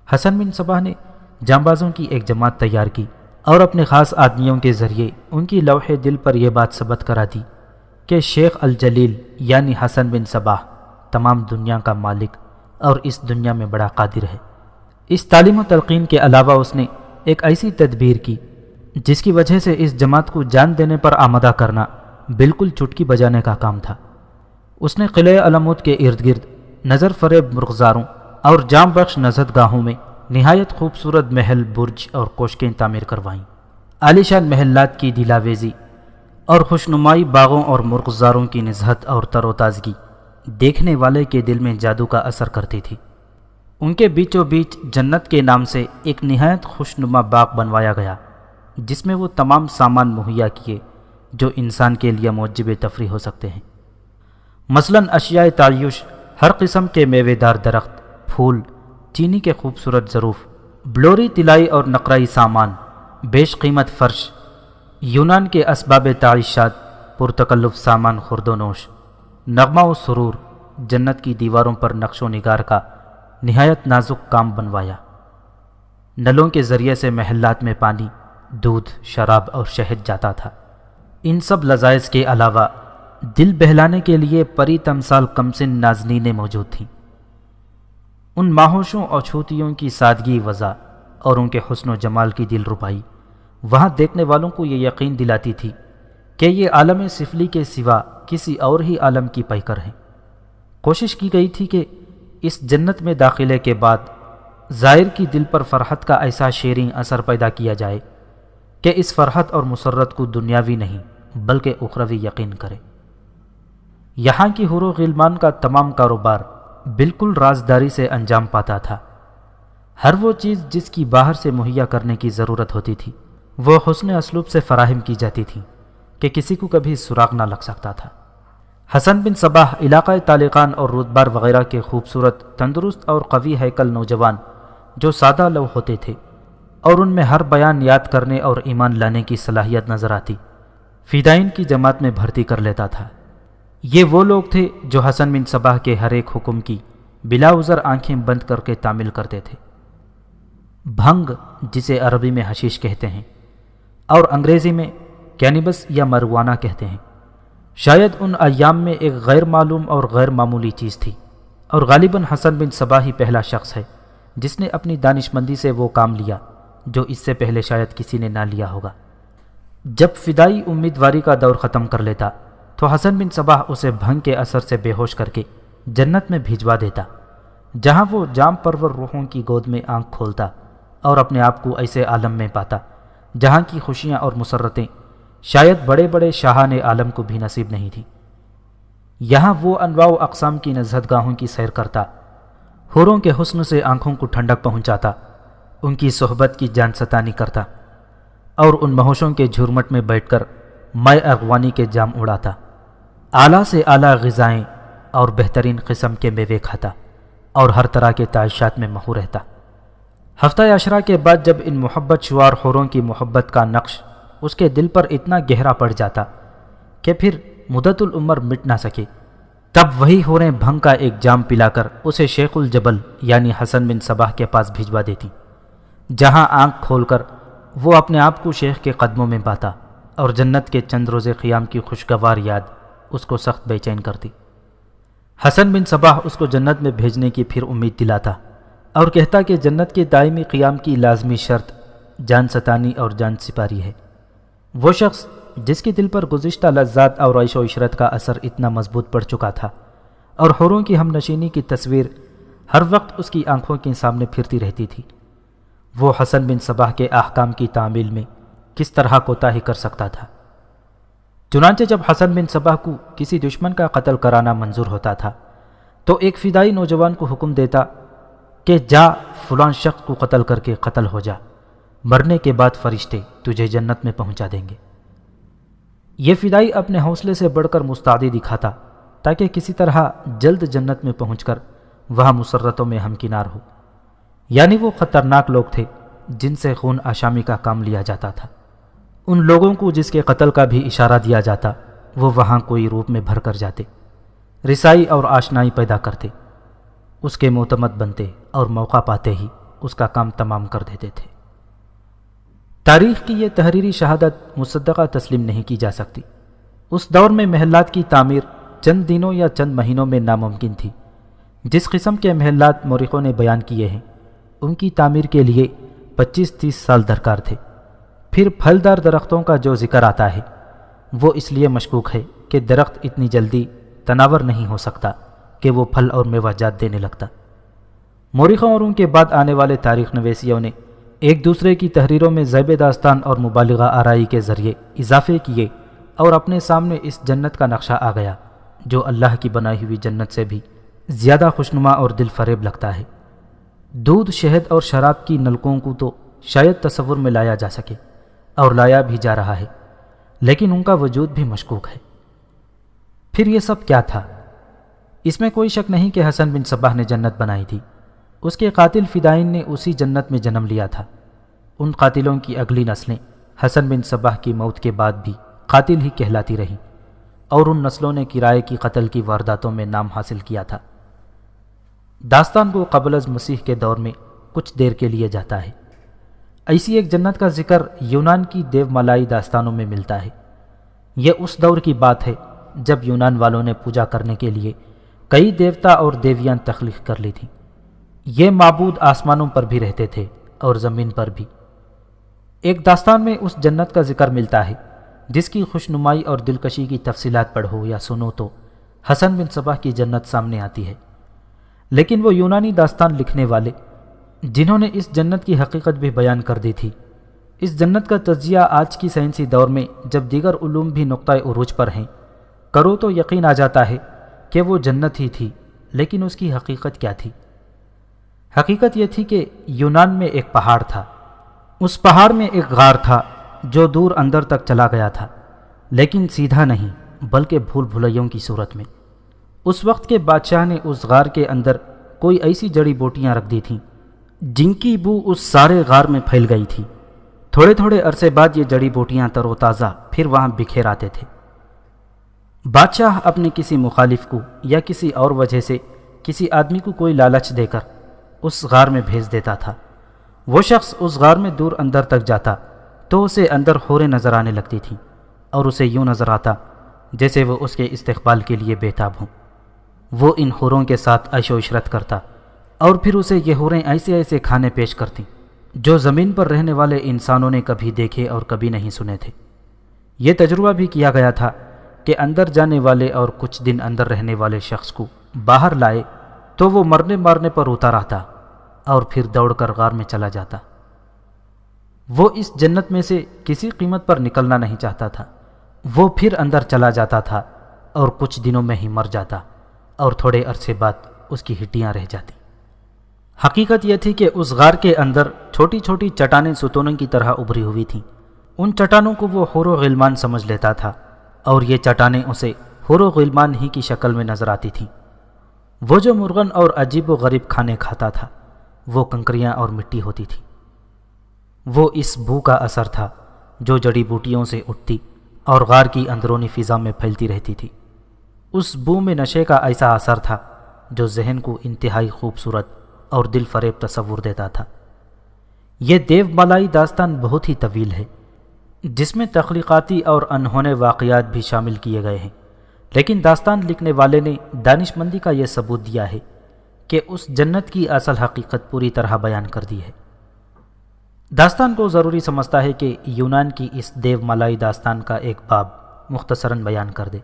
حسن بن صباح نے جانبازوں کی ایک جماعت تیار کی اور اپنے خاص آدمیوں کے ذریعے ان کی لوح دل پر یہ بات ثبت کرا دی کہ شیخ الجلیل یعنی حسن بن صباح تمام دنیا کا مالک اور اس دنیا میں بڑا قادر ہے۔ اس تعلیم و تلقین کے علاوہ اس نے ایک ایسی تدبیر کی جس کی وجہ سے اس جماعت کو جان دینے پر آمادہ کرنا بالکل چٹکی بجانے کا کام تھا۔ اس نے قلعہ علمود کے ارد گرد نظر فریب مرغزاروں اور جام بخش نزہت گاہوں میں نہایت خوبصورت محل، برج اور کوشکیں تعمیر کروائیں۔ عالیشان محلات کی دلاویزی اور خوشنمائی باغوں اور مرغزاروں کی نزہت اور تر و تازگی دیکھنے والے کے دل میں جادو کا اثر کرتی تھی۔ ان کے بیچوں بیچ جنت کے نام سے ایک نہایت خوشنما باغ بنوایا گیا جس میں وہ تمام سامان مہیا کیے جو انسان کے لیے موجب تفریح ہو سکتے ہیں، مثلاً اشیاء تعیش، ہر قسم کے میوے دار درخت، پھول، چینی کے خوبصورت ظروف، بلوری طلائی اور نقرائی سامان، بیش قیمت فرش، یونان کے اسباب تعیشات، پرتکلف سامان خرد و نوش، نغمہ و سرور، جنت کی دیواروں پر نقش و نگار کا نہایت نازک کام بنوایا۔ نلوں کے ذریعے سے محلات میں پانی، دودھ، شراب اور شہد جاتا تھا۔ ان سب لذائذ کے علاوہ دل بہلانے کے لیے پری تمثال کمسن نازنینیں موجود تھیں۔ ان ماہوشوں اور چھوتیوں کی سادگی وضع اور ان کے حسن و جمال کی دل ربائی وہاں دیکھنے والوں کو یہ یقین دلاتی تھی کہ یہ عالم سفلی کے سوا کسی اور ہی عالم کی پیکر ہیں۔ کوشش کی گئی تھی کہ اس جنت میں داخلے کے بعد زائر کی دل پر فرحت کا ایسا شیریں اثر پیدا کیا جائے کہ اس فرحت اور مسرت کو دنیاوی نہیں بلکہ اخروی یقین کرے۔ یہاں کی حور و غلمان کا تمام کاروبار بالکل رازداری سے انجام پاتا تھا۔ ہر وہ چیز جس کی باہر سے مہیا کرنے کی ضرورت ہوتی تھی وہ حسن اسلوب سے فراہم کی جاتی تھی کہ کسی کو کبھی سراغ نہ لگ سکتا تھا۔ حسن بن صباح علاقہ طالقان اور رودبار وغیرہ کے خوبصورت، تندرست اور قوی ہیکل نوجوان جو سادہ لو ہوتے تھے اور ان میں ہر بیان یاد کرنے اور ایمان لانے کی صلاحیت نظر آتی، فدائین کی جماعت میں بھرتی کر لیتا تھا۔ یہ وہ لوگ تھے جو حسن بن صباح کے ہر ایک حکم کی بلا عذر آنکھیں بند کر کے تعمیل کرتے تھے۔ بھنگ، جسے عربی میں حشیش کہتے ہیں اور انگریزی میں کینیبس یا مروانہ کہتے ہیں، شاید ان ایام میں ایک غیر معلوم اور غیر معمولی چیز تھی، اور غالباً حسن بن صباح ہی پہلا شخص ہے جس نے اپنی دانشمندی سے وہ کام لیا جو اس سے پہلے شاید کسی نے نہ لیا ہوگا۔ جب فدائی امیدواری کا دور ختم کر لیتا تو حسن بن صباح اسے بھنگ کے اثر سے بے ہوش کر کے جنت میں بھیجوا دیتا، جہاں وہ جام پرور روحوں کی گود میں آنکھ کھولتا اور اپنے آپ کو ایسے عالم میں پاتا جہاں کی خوشیاں اور مسرتیں شاید بڑے بڑے شاہان عالم کو بھی نصیب نہیں تھی۔ یہاں وہ انواع و اقسام کی نزہت گاہوں کی سیر کرتا، حوروں کے حسن سے آنکھوں کو ٹھنڈک پہنچاتا، ان کی صحبت کی جان ستانی کرتا اور ان مہوشوں کے جھرمٹ میں بیٹھ کر مائے اغوانی کے جام اڑاتا، اعلیٰ سے اعلیٰ غذائیں اور بہترین قسم کے میوے کھاتا اور ہر طرح کے تعیشات میں مہو رہتا۔ ہفتہ عشرہ کے بعد جب ان محبت شوار حوروں کی محبت کا نقش اس کے دل پر اتنا گہرا پڑ جاتا کہ پھر مدت العمر مٹ نہ سکے، تب وہی حوریں بھنگ کا ایک جام پلا کر اسے شیخ الجبل یعنی حسن بن صباح کے پاس بھیجوا دیتی، جہاں آنکھ کھول کر وہ اپنے آپ کو شیخ کے قدموں میں پاتا اور جنت کے چند روزے قیام کی خوشگوار یاد اس کو سخت بے چین کرتی۔ حسن بن صباح اس کو جنت میں بھیجنے کی پھر امید دلاتا اور کہتا کہ جنت کے دائمی قیام کی لازمی شرط جان ستانی اور جان سپاری ہے۔ وہ شخص جس کے دل پر گزشتہ لذات اور عیش و عشرت کا اثر اتنا مضبوط پڑ چکا تھا اور حوروں کی ہم نشینی کی تصویر ہر وقت اس کی آنکھوں کے سامنے پھرتی رہتی تھی، وہ حسن بن صباح کے احکام کی تعمیل میں کس طرح کوتاہی کر سکتا تھا؟ چنانچہ جب حسن بن صباح کو کسی دشمن کا قتل کرانا منظور ہوتا تھا تو ایک فدائی نوجوان کو حکم دیتا کہ جا فلاں شخص کو قتل کر کے قتل ہو جا، مرنے کے بعد فرشتے تجھے جنت میں پہنچا دیں گے۔ یہ فدائی اپنے حوصلے سے بڑھ کر مستعدی دکھاتا تاکہ کسی طرح جلد جنت میں پہنچ کر وہاں مسرتوں میں ہمکنار ہو، یعنی وہ خطرناک لوگ تھے جن سے خون آشامی کا کام لیا جاتا تھا۔ ان لوگوں کو جس کے قتل کا بھی اشارہ دیا جاتا وہ وہاں کوئی روپ میں بھر کر جاتے، رسائی اور آشنائی پیدا کرتے، اس کے معتمد بنتے اور موقع پاتے ہی اس کا کام تمام کر دیتے تھے۔ تاریخ کی یہ تحریری شہادت مصدقہ تسلیم نہیں کی جا سکتی۔ اس دور میں محلات کی تعمیر چند دنوں یا چند مہینوں میں ناممکن تھی۔ جس قسم کے محلات مورخوں نے بیان کیے ہیں ان کی تعمیر کے لیے 25-30 سال درکار تھے۔ پھر پھلدار درختوں کا جو ذکر آتا ہے وہ اس لیے مشکوک ہے کہ درخت اتنی جلدی تناور نہیں ہو سکتا کہ وہ پھل اور میوہ جات دینے لگتا۔ مورخوں اور ان کے بعد آنے والے تاریخ نویسیوں نے ایک دوسرے کی تحریروں میں ذیب داستان اور مبالغہ آرائی کے ذریعے اضافے کیے اور اپنے سامنے اس جنت کا نقشہ آ گیا جو اللہ کی بنائی ہوئی جنت سے بھی زیادہ خوشنما اور دل فریب لگتا ہے۔ دودھ، شہد اور شراب کی نلکوں کو تو شاید تصور میں لایا جا سکے اور لایا بھی جا رہا ہے، لیکن ان کا وجود بھی مشکوک ہے۔ پھر یہ سب کیا تھا؟ اس میں کوئی شک نہیں کہ حسن بن صباح نے جنت بنائی تھی۔ اس کے قاتل فدائین نے اسی جنت میں جنم لیا تھا۔ ان قاتلوں کی اگلی نسلیں حسن بن صباح کی موت کے بعد بھی قاتل ہی کہلاتی رہیں، اور ان نسلوں نے کرائے کی قتل کی وارداتوں میں نام حاصل کیا تھا۔ داستان کو قبل از مسیح کے دور میں کچھ دیر کے لیے جاتا ہے۔ ایسی ایک جنت کا ذکر یونان کی دیو ملائی داستانوں میں ملتا ہے۔ یہ اس دور کی بات ہے جب یونان والوں نے پوجا کرنے کے لیے کئی دیوتا اور دیویاں تخلیق کر لی تھیں۔ یہ معبود آسمانوں پر بھی رہتے تھے اور زمین پر بھی۔ ایک داستان میں اس جنت کا ذکر ملتا ہے جس کی خوشنمائی اور دلکشی کی تفصیلات پڑھو یا سنو تو حسن بن صباح کی جنت سامنے آتی ہے، لیکن وہ یونانی داستان لکھنے والے جنہوں نے اس جنت کی حقیقت بھی بیان کر دی تھی، اس جنت کا تجزیہ آج کی سائنسی دور میں جب دیگر علوم بھی نقطۂ عروج پر ہیں کرو تو یقین آ جاتا ہے کہ وہ جنت ہی تھی، لیکن اس کی حقیقت کیا تھی؟ حقیقت یہ تھی کہ یونان میں ایک پہاڑ تھا، اس پہاڑ میں ایک غار تھا جو دور اندر تک چلا گیا تھا، لیکن سیدھا نہیں بلکہ بھول بھلیوں کی صورت میں۔ اس وقت کے بادشاہ نے اس غار کے اندر کوئی ایسی جڑی بوٹیاں رکھ دی تھیں جن کی بو اس سارے غار میں پھیل گئی تھی۔ تھوڑے تھوڑے عرصے بعد یہ جڑی بوٹیاں تر و تازہ پھر وہاں بکھیر آتے تھے۔ بادشاہ اپنے کسی مخالف کو یا کسی اور وجہ سے کسی آدمی کو کوئی لالچ دے کر اس غار میں بھیج دیتا تھا۔ وہ شخص اس غار میں دور اندر تک جاتا تو اسے اندر حوریں نظر آنے لگتی تھیں اور اسے یوں نظر آتا جیسے وہ اس کے استقبال کے لیے بےتاب ہوں۔ وہ ان حوروں کے ساتھ عیش و عشرت کرتا اور پھر اسے یہ حوریں ایسے ایسے کھانے پیش کرتیں جو زمین پر رہنے والے انسانوں نے کبھی دیکھے اور کبھی نہیں سنے تھے۔ یہ تجربہ بھی کیا گیا تھا کہ اندر جانے والے اور کچھ دن اندر رہنے والے شخص کو باہر لائے تو وہ مرنے مارنے پر روتا رہتا اور پھر دوڑ کر غار میں چلا جاتا۔ وہ اس جنت میں سے کسی قیمت پر نکلنا نہیں چاہتا تھا۔ وہ پھر اندر چلا جاتا تھا اور کچھ دنوں میں ہی مر جاتا اور تھوڑے عرصے بعد اس کی ہڈیاں رہ جاتی۔ حقیقت یہ تھی کہ اس غار کے اندر چھوٹی چھوٹی چٹانیں ستونوں کی طرح ابھری ہوئی تھیں۔ ان چٹانوں کو وہ حور و غلمان سمجھ لیتا تھا اور یہ چٹانیں اسے حور و غلمان ہی کی شکل میں نظر آتی تھیں۔ وہ جو مرغن اور عجیب و غریب کھانے کھاتا تھا وہ کنکریاں اور مٹی ہوتی تھی۔ وہ اس بو کا اثر تھا جو جڑی بوٹیوں سے اٹھتی اور غار کی اندرونی فضا میں پھیلتی رہتی تھی۔ اس بو میں نشے کا ایسا اثر تھا جو ذہن کو انتہائی خوبصورت اور دل فریب تصور دیتا تھا۔ یہ دیو مالائی داستان بہت ہی طویل ہے جس میں تخلیقاتی اور انہونے واقعات بھی شامل کیے گئے ہیں، لیکن داستان لکھنے والے نے دانش مندی کا یہ ثبوت دیا ہے کہ اس جنت کی اصل حقیقت پوری طرح بیان کر دی ہے۔ داستان کو ضروری سمجھتا ہے کہ یونان کی اس دیو مالائی داستان کا ایک باب مختصراً بیان کر دے۔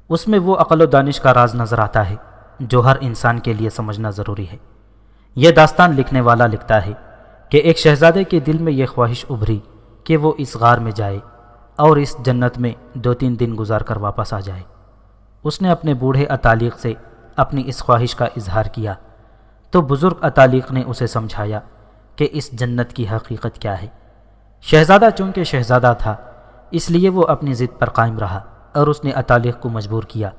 اس میں وہ عقل و دانش کا راز نظر آتا ہے جو ہر انسان کے لیے سمجھنا ضروری ہے۔ یہ داستان لکھنے والا لکھتا ہے کہ ایک شہزادے کے دل میں یہ خواہش ابھری کہ وہ اس غار میں جائے اور اس جنت میں 2-3 دن گزار کر واپس آ جائے۔ اس نے اپنے بوڑھے اتالیق سے اپنی اس خواہش کا اظہار کیا تو بزرگ اتالیق نے اسے سمجھایا کہ اس جنت کی حقیقت کیا ہے۔ شہزادہ چونکہ شہزادہ تھا اس لیے وہ اپنی ضد پر قائم رہا اور اس نے اتالیق کو مجبور کیا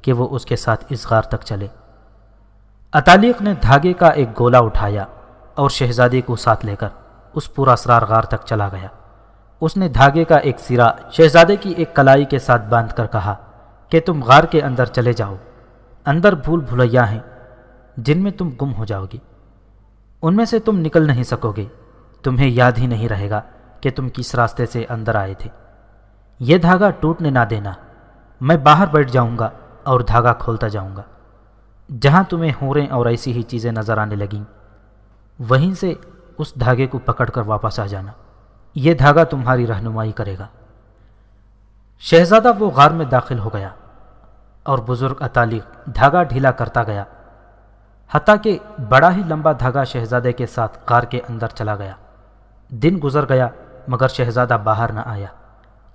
کہ وہ اس کے ساتھ اس غار تک چلے۔ اتالیق نے دھاگے کا ایک گولا اٹھایا اور شہزادے کو ساتھ لے کر اس پورا اسرار غار تک چلا گیا۔ اس نے دھاگے کا ایک سرا شہزادے کی ایک کلائی کے ساتھ باندھ کر کہا کہ تم غار کے اندر چلے جاؤ، اندر بھول بھلیاں ہیں جن میں تم گم ہو جاؤ گے، ان میں سے تم نکل نہیں سکو گے، تمہیں یاد ہی نہیں رہے گا کہ تم کس راستے سے اندر آئے تھے۔ یہ دھاگا ٹوٹنے نہ دینا، میں باہر بیٹھ جاؤں گا اور دھاگا کھولتا جاؤں گا۔ جہاں تمہیں حوریں اور ایسی ہی چیزیں نظر آنے لگیں وہیں سے اس دھاگے کو پکڑ کر واپس آ جانا، یہ دھاگا تمہاری رہنمائی کرے گا۔ شہزادہ وہ غار میں داخل ہو گیا اور بزرگ اتالیق دھاگا ڈھیلا کرتا گیا حتیٰ کہ بڑا ہی لمبا دھاگا شہزادے کے ساتھ غار کے اندر چلا گیا۔ دن گزر گیا مگر شہزادہ باہر نہ آیا۔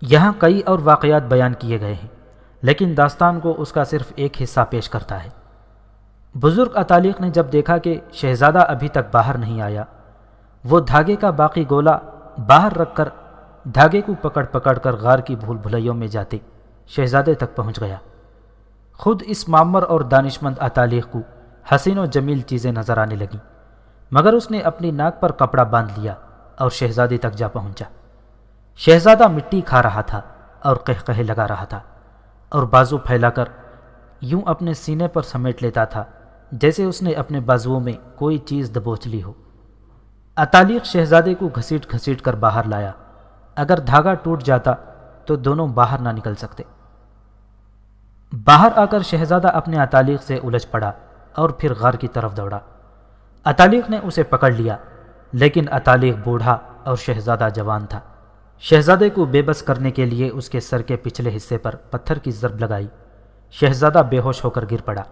یہاں کئی اور واقعات بیان کیے گئے ہیں لیکن داستان کو اس کا صرف ایک حصہ پیش کرتا ہے۔ بزرگ اتالیق نے جب دیکھا کہ شہزادہ ابھی تک باہر نہیں آیا، وہ دھاگے کا باقی گولا باہر رکھ کر دھاگے کو پکڑ پکڑ کر غار کی بھول بھلیوں میں جاتے شہزادے تک پہنچ گیا۔ خود اس معمر اور دانشمند اتالیق کو حسین و جمیل چیزیں نظر آنے لگیں مگر اس نے اپنی ناک پر کپڑا باندھ لیا اور شہزادی تک جا پہنچا۔ شہزادہ مٹی کھا رہا تھا اور قہقہے لگا رہا تھا اور بازو پھیلا کر یوں اپنے سینے پر سمیٹ لیتا تھا جیسے اس نے اپنے بازوؤں میں کوئی چیز دبوچ لی ہو۔ اتالیق شہزادے کو گھسیٹ گھسیٹ کر باہر لایا۔ اگر دھاگا ٹوٹ جاتا تو دونوں باہر نہ نکل سکتے۔ باہر آ کر شہزادہ اپنے اتالیق سے الجھ پڑا اور پھر غار کی طرف دوڑا۔ اتالیق نے اسے پکڑ لیا لیکن اتالیق بوڑھا اور شہزادہ جوان تھا۔ شہزادے کو بے بس کرنے کے لیے اس کے سر کے پچھلے حصے پر پتھر کی ضرب لگائی۔ شہزادہ بے ہوش ہو کر گر پڑا۔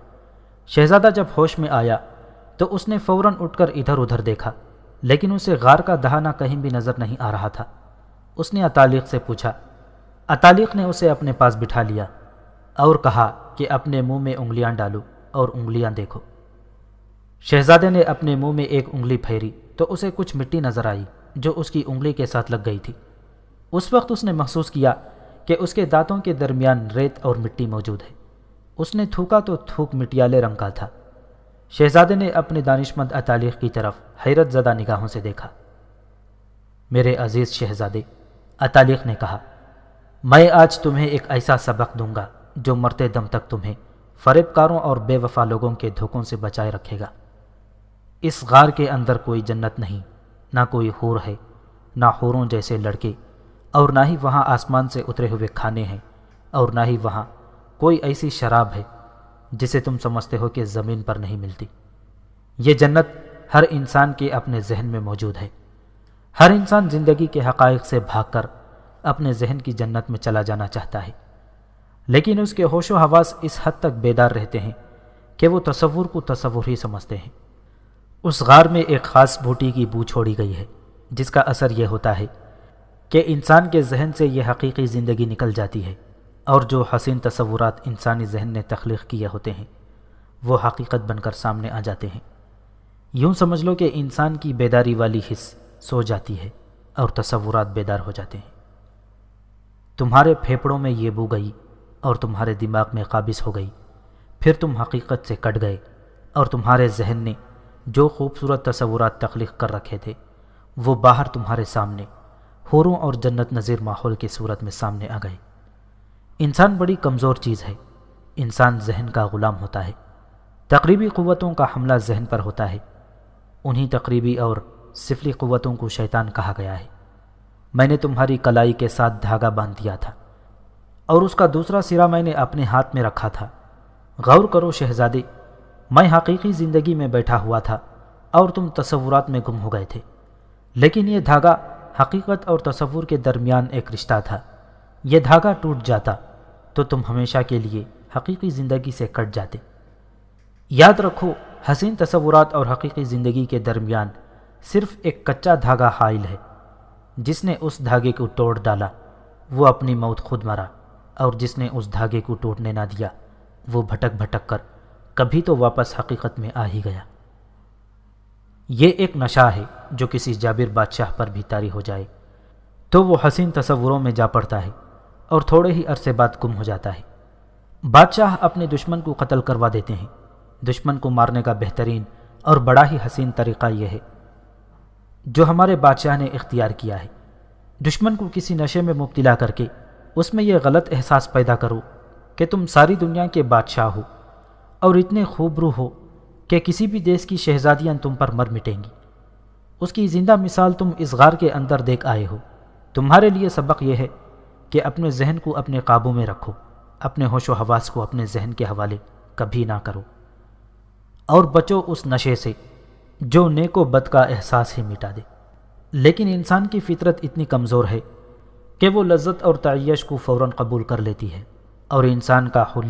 شہزادہ جب ہوش میں آیا تو اس نے فوراً اٹھ کر ادھر ادھر دیکھا لیکن اسے غار کا دہانہ کہیں بھی نظر نہیں آ رہا تھا۔ اس نے اتالیق سے پوچھا۔ اتالیق نے اسے اپنے پاس بٹھا لیا اور کہا کہ اپنے منہ میں انگلیاں ڈالو اور انگلیاں دیکھو۔ شہزادے نے اپنے منہ میں ایک انگلی پھیری تو اسے کچھ مٹی نظر آئی جو اس کی انگلی کے ساتھ لگ گئی تھی۔ اس وقت اس نے محسوس کیا کہ اس کے دانتوں کے درمیان ریت اور مٹی موجود ہے۔ اس نے تھوکا تو تھوک مٹیالے رنگ کا تھا۔ شہزادے نے اپنے دانشمند اتالیق کی طرف حیرت زدہ نگاہوں سے دیکھا۔ میرے عزیز شہزادے، اتالیق نے کہا، میں آج تمہیں ایک ایسا سبق دوں گا جو مرتے دم تک تمہیں فریب کاروں اور بے وفا لوگوں کے دھوکوں سے بچائے رکھے گا۔ اس غار کے اندر کوئی جنت نہیں، نہ کوئی حور ہے، نہ حوروں جیسے لڑکے، اور نہ ہی وہاں آسمان سے اترے ہوئے کھانے ہیں، اور نہ ہی وہاں کوئی ایسی شراب ہے جسے تم سمجھتے ہو کہ زمین پر نہیں ملتی۔ یہ جنت ہر انسان کے اپنے ذہن میں موجود ہے۔ ہر انسان زندگی کے حقائق سے بھاگ کر اپنے ذہن کی جنت میں چلا جانا چاہتا ہے، لیکن اس کے ہوش و حواس اس حد تک بیدار رہتے ہیں کہ وہ تصور کو تصور ہی سمجھتے ہیں۔ اس غار میں ایک خاص بوٹی کی بو چھوڑی گئی ہے جس کا اثر یہ ہوتا ہے کہ انسان کے ذہن سے یہ حقیقی زندگی نکل جاتی ہے، اور جو حسین تصورات انسانی ذہن نے تخلیق کیے ہوتے ہیں وہ حقیقت بن کر سامنے آ جاتے ہیں۔ یوں سمجھ لو کہ انسان کی بیداری والی حس سو جاتی ہے اور تصورات بیدار ہو جاتے ہیں۔ تمہارے پھیپھڑوں میں یہ بو گئی اور تمہارے دماغ میں قابض ہو گئی، پھر تم حقیقت سے کٹ گئے، اور تمہارے ذہن نے جو خوبصورت تصورات تخلیق کر رکھے تھے وہ باہر تمہارے سامنے حوروں اور جنت نظیر ماحول کی صورت میں سامنے آ گئے۔ انسان بڑی کمزور چیز ہے، انسان ذہن کا غلام ہوتا ہے۔ تقریبی قوتوں کا حملہ ذہن پر ہوتا ہے، انہی تقریبی اور سفلی قوتوں کو شیطان کہا گیا ہے۔ میں نے تمہاری کلائی کے ساتھ دھاگا باندھ دیا تھا اور اس کا دوسرا سرا میں نے اپنے ہاتھ میں رکھا تھا۔ غور کرو شہزادے، میں حقیقی زندگی میں بیٹھا ہوا تھا اور تم تصورات میں گم ہو گئے تھے، لیکن یہ دھاگا حقیقت اور تصور کے درمیان ایک رشتہ تھا۔ یہ دھاگا ٹوٹ جاتا تو تم ہمیشہ کے لیے حقیقی زندگی سے کٹ جاتے۔ یاد رکھو، حسین تصورات اور حقیقی زندگی کے درمیان صرف ایک کچا دھاگا حائل ہے۔ جس نے اس دھاگے کو توڑ ڈالا وہ اپنی موت خود مرا، اور جس نے اس دھاگے کو ٹوٹنے نہ دیا وہ بھٹک بھٹک کر کبھی تو واپس حقیقت میں آ ہی گیا۔ یہ ایک نشہ ہے جو کسی جابر بادشاہ پر بھی طاری ہو جائے تو وہ حسین تصوروں میں جا پڑتا ہے اور تھوڑے ہی عرصے بعد گم ہو جاتا ہے۔ بادشاہ اپنے دشمن کو قتل کروا دیتے ہیں۔ دشمن کو مارنے کا بہترین اور بڑا ہی حسین طریقہ یہ ہے جو ہمارے بادشاہ نے اختیار کیا ہے۔ دشمن کو کسی نشے میں مبتلا کر کے اس میں یہ غلط احساس پیدا کرو کہ تم ساری دنیا کے بادشاہ ہو اور اتنے خوبرو ہو کہ کسی بھی دیش کی شہزادیاں تم پر مر مٹیں گی۔ اس کی زندہ مثال تم اس غار کے اندر دیکھ آئے ہو۔ تمہارے لیے سبق یہ ہے کہ اپنے ذہن کو اپنے قابو میں رکھو، اپنے ہوش و حواس کو اپنے ذہن کے حوالے کبھی نہ کرو، اور بچو اس نشے سے جو نیک و بد کا احساس ہی مٹا دے۔ لیکن انسان کی فطرت اتنی کمزور ہے کہ وہ لذت اور تعیش کو فوراً قبول کر لیتی ہے، اور انسان کا حلیہ